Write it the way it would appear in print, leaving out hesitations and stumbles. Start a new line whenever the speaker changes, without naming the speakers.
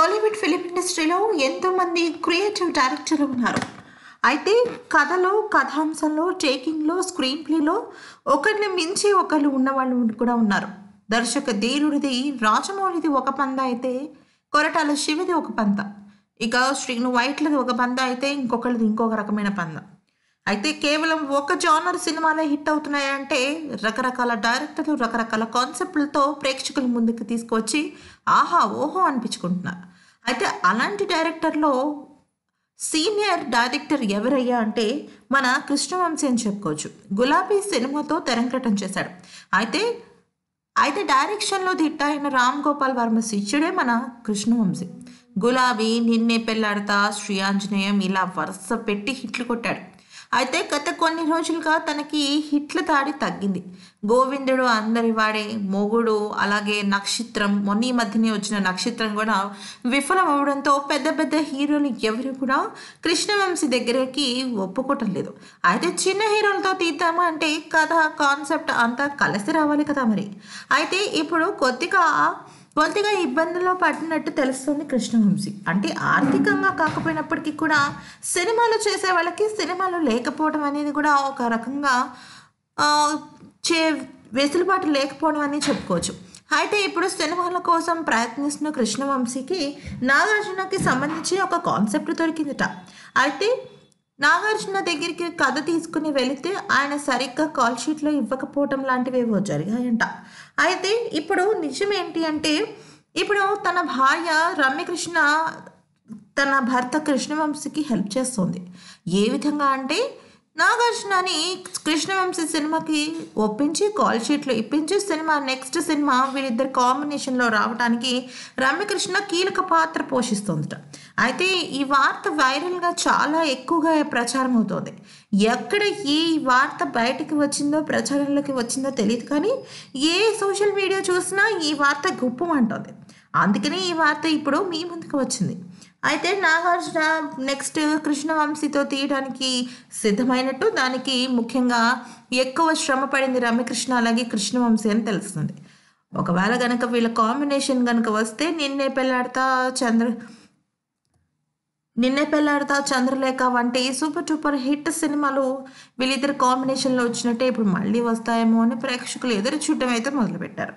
Tollywood film ఇండస్ట్రీలో ఎంతోమంది creative డైరెక్టర్లు ఉన్నారు. అయితే కథలో, కథాంశంలో, టేకింగ్‌లో, స్క్రీన్ ప్లేలో ఒకరిని మించి ఒకళ్ళు ఉన్నవాళ్ళు కూడా ఉన్నారు. దర్శక ధీరుడిది 'రాజమౌళి'ది ఒక పంద అయితే, కొరటాల శివది ఒక పంత. ఇక శ్రీను వైట్లది ఒక పంద అయితే, ఇంకొకళ్ళది ఇంకొక రకమైన పంద. అయితే కేవలం ఒక జానర్ సినిమాలే హిట్ అవుతున్నాయంటే రకరకాల డైరెక్టర్లు రకరకాల కాన్సెప్ట్‌లతో ప్రేక్షకుల ముందుకు తీసుకొచ్చి ఆహా! ఓహో! అనిపించుకుంటున్నారు. అయితే అలాంటి డైరెక్టర్‌లో సీనియర్ డైరెక్టర్ ఎవరయ్యా అంటే మన కృష్ణవంశీ అని చెప్పుకోవచ్చు. 'గులాబీ' సినిమాతో తెరంగేట్రం చేశాడు. అయితే అయితే డైరెక్షన్‌లో దిట్ట అయిన రామ్ గోపాల్ వర్మ శిష్యుడే మన కృష్ణవంశీ. 'గులాబీ', 'నిన్నే పెళ్లాడతా', 'శ్రీ ఆంజనేయం' ఇలా వరుస పెట్టి హిట్లు కొట్టాడు. అయితే గత కొన్ని రోజులుగా తనకి హిట్ల తాడి తగ్గింది. 'గోవిందుడు', 'అందరివాడే', 'మొగుడు', అలాగే 'నక్షత్రం', మొన్న ఈ మధ్యనే వచ్చిన 'నక్షత్రం' కూడా విఫలం అవ్వడంతో పెద్ద పెద్ద హీరోలు ఎవరు కూడా కృష్ణవంశీ దగ్గరికి ఒప్పుకోవటం లేదు. అయితే చిన్న హీరోలతో తీద్దామా అంటే కథ, కాన్సెప్ట్ అంతా కలిసి రావాలి కదా మరి. అయితే ఇప్పుడు కొద్దిగా ఇబ్బందుల్లో పడినట్టు తెలుస్తుంది కృష్ణవంశీ. అంటే ఆర్థికంగా కాకపోయినప్పటికీ కూడా సినిమాలు చేసే వాళ్ళకి సినిమాలు లేకపోవడం అనేది కూడా ఒక రకంగా ఆహ్, చే వెసులుబాటు లేకపోవడం అని చెప్పుకోవచ్చు. అయితే ఇప్పుడు సినిమాల కోసం ప్రయత్నిస్తున్న కృష్ణవంశీకి నాగార్జునకి సంబంధించి ఒక కాన్సెప్ట్ దొరికిందట. అయితే నాగార్జున దగ్గరికి కథ తీసుకుని వెళితే ఆయన సరిగ్గా కాల్ షీట్లో ఇవ్వకపోవటం లాంటివేవో జరిగాయంట. అయితే ఇప్పుడు నిజమేంటి అంటే ఇప్పుడు తన భార్య రమ్యకృష్ణ తన భర్త కృష్ణవంశీకి హెల్ప్ చేస్తుంది. ఏ విధంగా అంటే నాగార్జునని కృష్ణవంశీ సినిమాకి ఒప్పించి కాల్ షీట్లు ఇప్పించి నెక్స్ట్ సినిమా వీళ్ళిద్దరు కాంబినేషన్లో రావడానికి రమ్యకృష్ణ కీలక పాత్ర పోషిస్తుందట. అయితే ఈ వార్త వైరల్గా చాలా ఎక్కువగా ప్రచారం అవుతోంది. ఎక్కడ ఈ వార్త బయటికి వచ్చిందో ప్రచారంలోకి వచ్చిందో తెలియదు కానీ ఏ సోషల్ మీడియా చూసినా ఈ వార్త గుప్పమంటోంది. అందుకని ఈ వార్త ఇప్పుడు మీ ముందుకు వచ్చింది. అయితే నాగార్జున నెక్స్ట్ కృష్ణవంశీతో తీయడానికి సిద్ధమైనట్టు, దానికి ముఖ్యంగా ఎక్కువ శ్రమ పడింది రమ్యకృష్ణ అలాగే కృష్ణవంశీ అని తెలుస్తుంది. ఒకవేళ గనక వీళ్ళ కాంబినేషన్ గనక వస్తే 'నిన్నే పెళ్లాడతా', 'చంద్రలేఖ' వంటి సూపర్ డూపర్ హిట్ సినిమాలు వీళ్ళిద్దరు కాంబినేషన్లో వచ్చినట్టే ఇప్పుడు మళ్ళీ వస్తాయేమో అని ప్రేక్షకులు ఎదురు చూడటం అయితే మొదలుపెట్టారు.